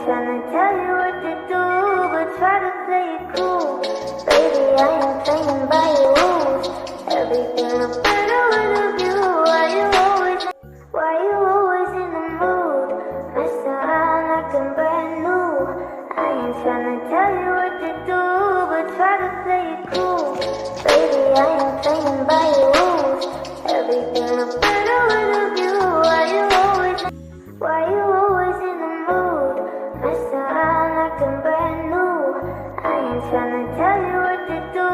tryna tell you what to do, but try to play it cool. Baby, I ain't playing by your rules. Everything looks better with a view. Why you always in the mood? Mess around like I'm brand new. I ain't tryna tell you what to do, but try to play it cool. Baby, I ain't playing by your rules. Everything looks better with a view. Why you always in the mood? Mess around like I'm brand new. I ain't tryna tell you what to do,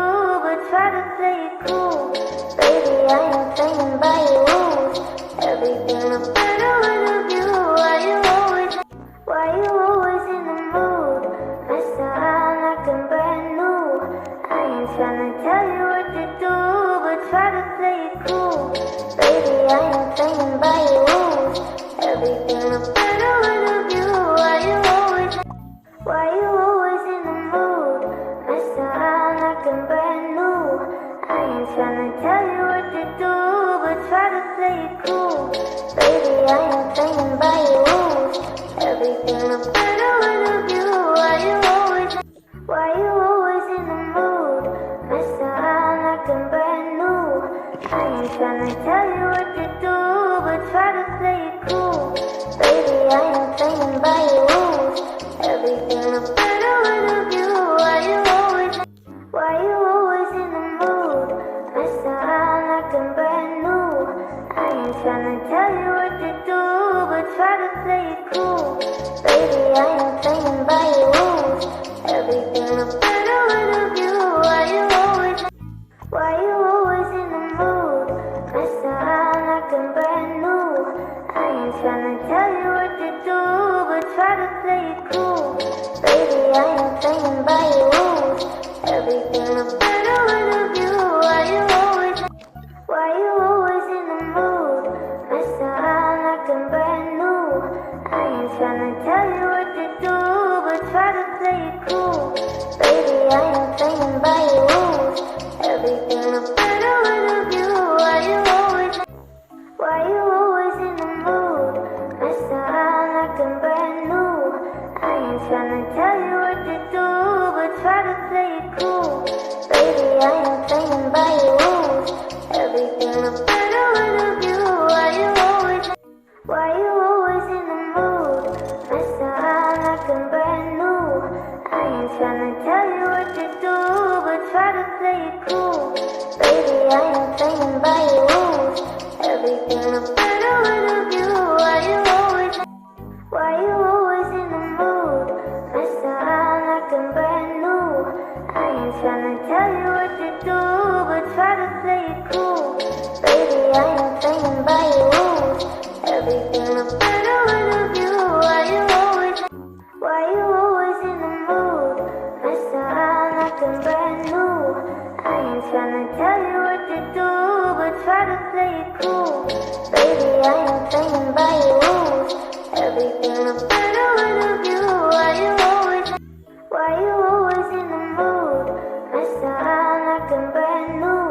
but try to play it cool. Baby, I ain't playing by your rules. Everything looks better with a view. Why you always in the mood? Mess around like I'm brand new. I ain't tryna tell you what to do, but try to play it cool. Baby, I ain't playing by your rules. Everything looks better with a view. Why you always in the mood? Mess around like I'm brand new. I ain't tryna tell you what to do, but try to play it cool. Baby, I ain't playing by your rules. Everything looks better with a view. Why you always in the mood? Mess around like I'm brand new. I ain't tryna tell you what to do, but try to play it cool. Baby, I ain't playing by your rules. Everything looks better with a view. Why you always in the mood? Mess around like I'm brand new. I ain't tryna tell you what to do, but try to play it cool. Baby, I ain't playing by your rules. Everything looks better with a view. Why you always in the mood? Mess around like I'm brand new. I ain't tryna tell you what to do, but try to play it cool. Baby, I ain't playing by your rules. Everything looks better with a view. Why you always in the mood? Mess around like I'm brand new. I ain't tryna tell you what to do, but try to play it cool. Baby, I ain't playing by your rules. Everything looks better with a view. Why you always in the mood? Mess around like I'm brand new. I ain't tryna tell you what to do, but try to play it cool. Baby, I ain't playing by your rules. Everything looks better with a view. Why you always in the mood? Mess around like I'm brand new. I ain't tryna tell you what to do, but try to play it cool. Baby, I ain't playing by your rules. Everything looks better with a view. Why you always in the mood? Mess around like I'm brand new. I ain't tryna tell you what to do, but try to play it cool. Baby, I ain't playing by your rules. Everything looks better with a view. Why you always in the mood? Mess around like I'm brand new. I ain't tryna tell you what to do, but try to play it cool. Baby, I ain't playing by your rules. Everything looks better with a view. Why you always in the mood? Mess around like I'm brand new.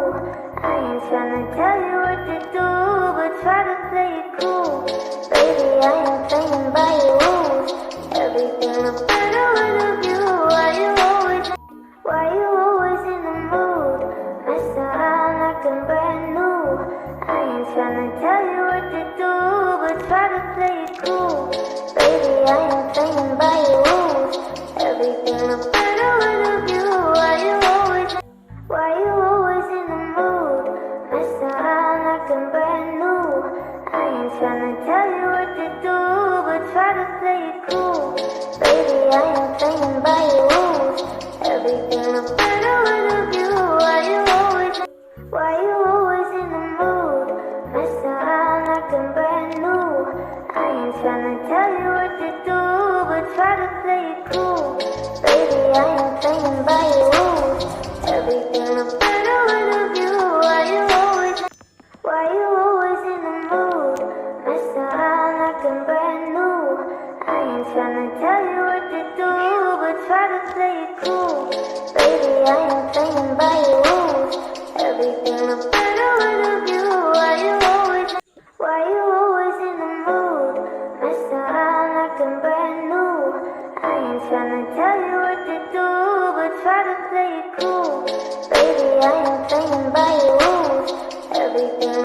I ain't tryna tell you what to do, but try to play it cool. Baby, I ain't playing by your rules. Everything looks better with a view. Why you always in the mood? Mess around like I'm brand new. I ain't tryna tell you what to do, but try to play it cool. Baby, I ain't playing by your rules. Everything looks better with a view. Why you always in the mood? Mess around like I'm brand new. I ain't tryna tell you what to do, but try to play it cool. Baby, I ain't playing by your rules. Everything looks better with a view. Why you always in the mood? Mess around like I'm brand new. I ain't tryna tell you what to do, but try to play it cool. Baby, I ain't playing by your rules. Everything looks better with a view. Why you always in the mood? Mess around like I'm brand new. I ain't tryna tell you what to do, but try to play it cool. Baby, I ain't playing by your rules. Everything looks better with a view. Why you always in the mood? Mess around like I'm brand new.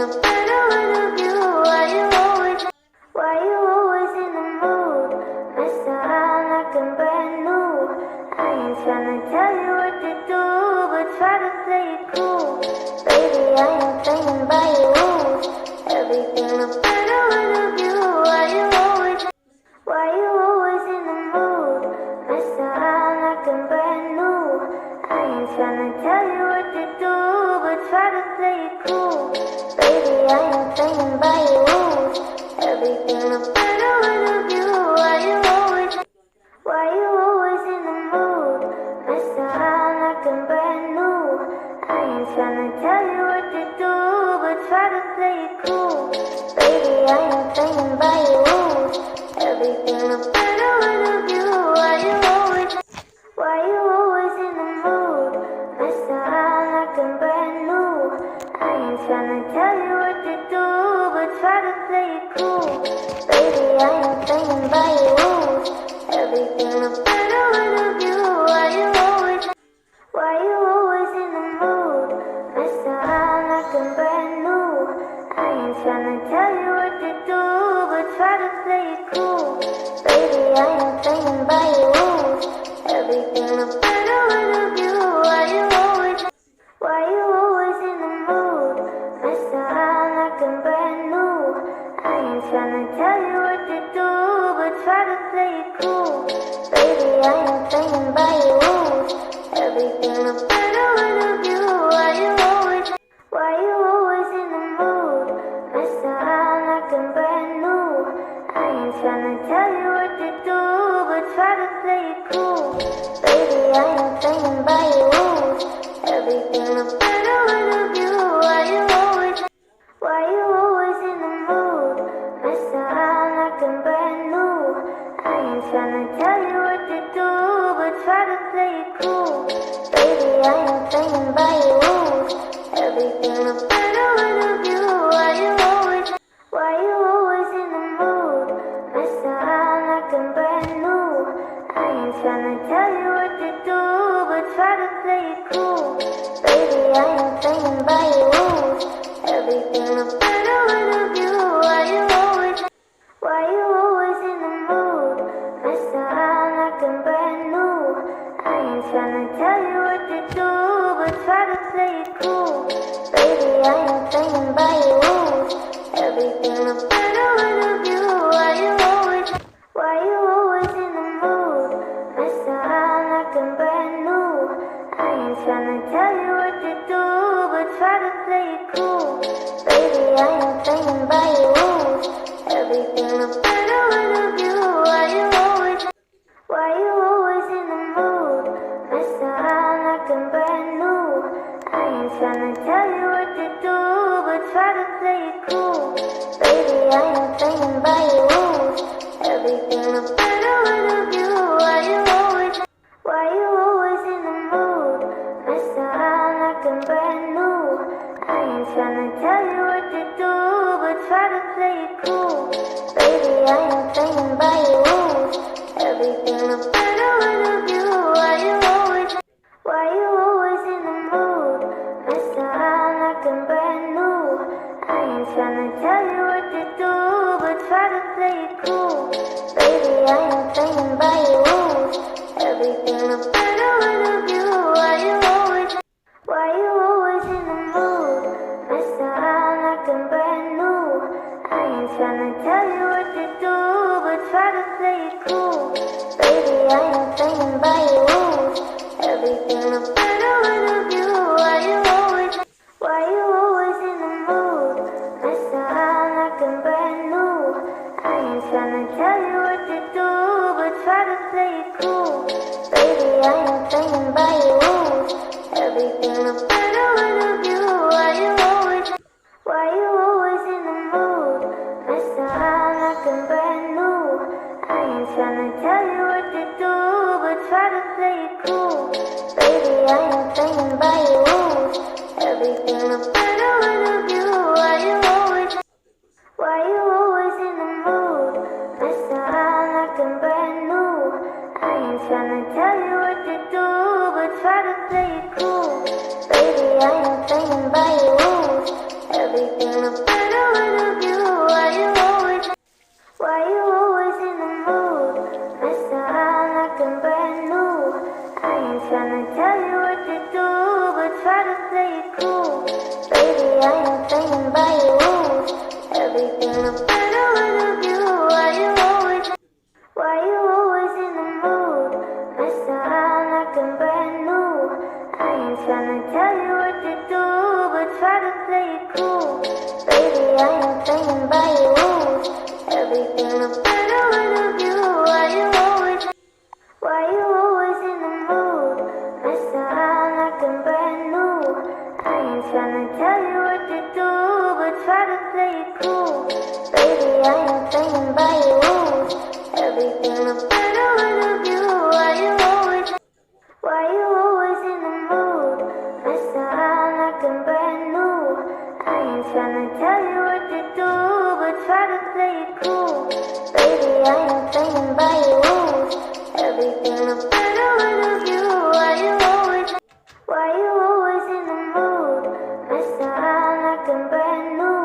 look better with a view. Why you always in the mood? Mess around like I'm brand new. I ain't tryna tell you what to do, but try to play it cool. Baby, I ain't playing by your rules. Everything look better with a view. Why you always in the mood? Mess around like I'm brand new. I ain't tryna tell you what to do, but try to play it cool. Baby, I ain't playing by your rules. Everything look better with a view. Why you always in the mood? Mess around like I'm brand new. I ain't tryna tell you what to do, but try to play it cool. Baby, I ain't playing by your rules. Everything look better with a view. Why you always in the mood? Mess around like I'm brand new. I ain't tryna tell you what to do, but try to play it cool. Baby, I ain't playing by your rules. Everything look better with a view. Why you always in the mood? Mess around like I'm brand new. I ain't tryna tell you what to do, but try to play it cool. Baby, I ain't playing by your rules. Everything look better with a view. Why you always in the mood? Mess around like I'm brand new. I ain't tryna tell you what to do, but try to play it cool. Baby, I ain't playing by your rules. Everything look better with a view. Why you always in the mood? Mess around like I'm brand new. I ain't tryna tell you what to do, but try to play it cool. Baby, I ain't playing by your rules. Everything look better with a view. Why you always in the mood? Mess around like I'm brand new. I ain't tryna tell you what to do, but try to play it cool. Baby, I ain't playing by your rules. Everything look better with a view. Why you always in the mood? Mess around like I'm brand new. I ain't tryna tell you what to do, but try to play it cool. Baby, I ain't playing by your rules. Everything look better with a view. Why you always in the mood? Mess around like I'm brand new. I ain't tryna tell you what to do, but try to play it cool. Baby, I ain't playing by your rules. Everything look better with a view. Why you always in the mood? Mess around like I'm brand new. I ain't tryna tell you what to do, but try to play it cool. Baby, I ain't playing by your rules. Everything look better with a view. Why you always in the mood? Mess around like I'm brand new. I ain't tryna tell you what to do, but try to play it cool. Baby, I ain't playing by your rules. Everything look better with a view. Why you always in the mood? Mess around like I'm brand new. I ain't tryna tell you what to do, but try to play it cool. Baby, I ain't playing by your rules. Everything look better with a view. Why you always in the mood? Mess around like I'm brand new. I ain't tryna tell you what to do, but try to play it cool. Baby, I ain't playing by your rules. Everything look better with a view. Why you always in the mood? Mess around like I'm brand new. I ain't tryna tell you what to do, but try to play it cool. Baby, I ain't playing by your rules. Everything look better with a view. Why you always in the mood? Mess around like I'm brand new. I ain't tryna tell you what to do, but try to play it cool. Baby, I ain't playing by your rules. Everything look better with a view. Why you always in the mood? Mess around like I'm brand new. I ain't tryna tell you what to do, but try to play it cool. Baby, I ain't playing by your rules. Everything look better with a view. Why you always in the mood? Mess around like I'm brand new. I ain't tryna tell you what to do, but try to play it cool. Baby, I ain't playing by your rules. Everything look better with you. Why you always in the mood? Mess around like I'm brand new. I ain't tryna tell you what to do, but try to play it cool. Baby, I ain't playing by your rules. Everything look better with you. Why you always in the mood? Mess around like I'm brand new. I ain't tryna tell you what to do, but try to play it cool. Baby, I ain't playing by your rules. Everything look better with you. Why you always in the mood? Mess around like I'm brand new. I ain't tryna tell you what to do, but try to play it cool. Baby, I ain't playing by your rules. Everything look better with you. Why you always in the mood? Mess around like I'm brand new. I ain't tryna tell you what to do, but try to play it cool. Baby, I ain't playing by your rules. Everything look better with you. Why you always in the mood? Mess around like I'm brand new.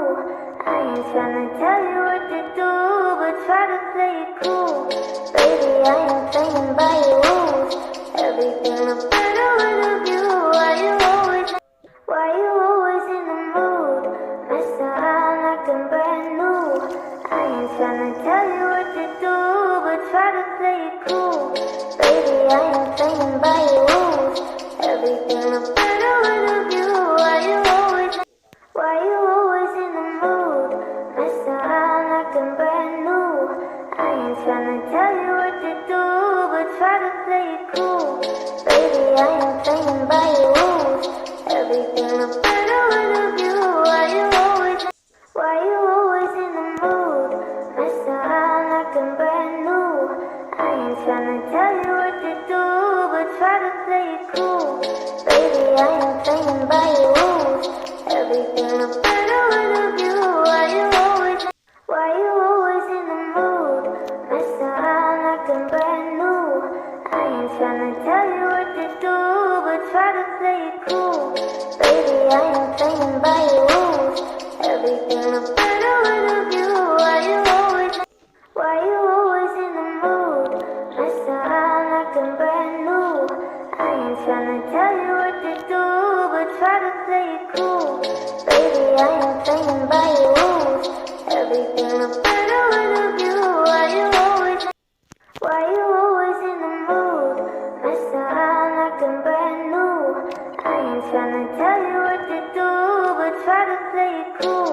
I ain't tryna tell you what to do, but try to play it cool. Baby, I ain't playing by your rules. Everything look better with you. Why you always in the mood? Mess around like I'm brand new. I ain't tryna tell you what to do, but try to play it cool. Baby, I ain't playing by your rules. Everything look better with you. Why you always in the mood? Mess around like I'm brand new. I ain't tryna tell you what to do, but try to play it cool. Baby, I ain't playing by your rules. Everything look better with you. Why you always in the mood? Mess around like I'm brand new. I ain't tryna tell you what to do, but try to play it cool. Baby, I ain't playing by your rules. Everything look better with you. Why you always in the mood? Mess around like I'm brand new. I ain't tryna tell you what to do, but try to play it cool. Baby, I ain't playing by your rules. Everything look better with you. Why you always in the mood? Mess around like I'm brand new. I ain't tryna tell you what to do, but try to play it cool. Baby, I ain't playing by your rules. Everything look better with you. Why you always in the mood? Mess around like I'm brand new. I ain't tryna tell you what to do, but try to play it cool.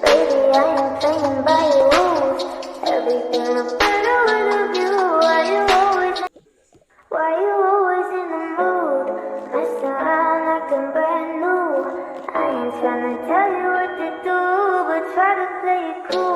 Baby, I ain't playing by your rules. Everything look better with you. Why you always in the mood? Mess around like I'm brand new. I ain't tryna tell you what to do, but try to play it cool.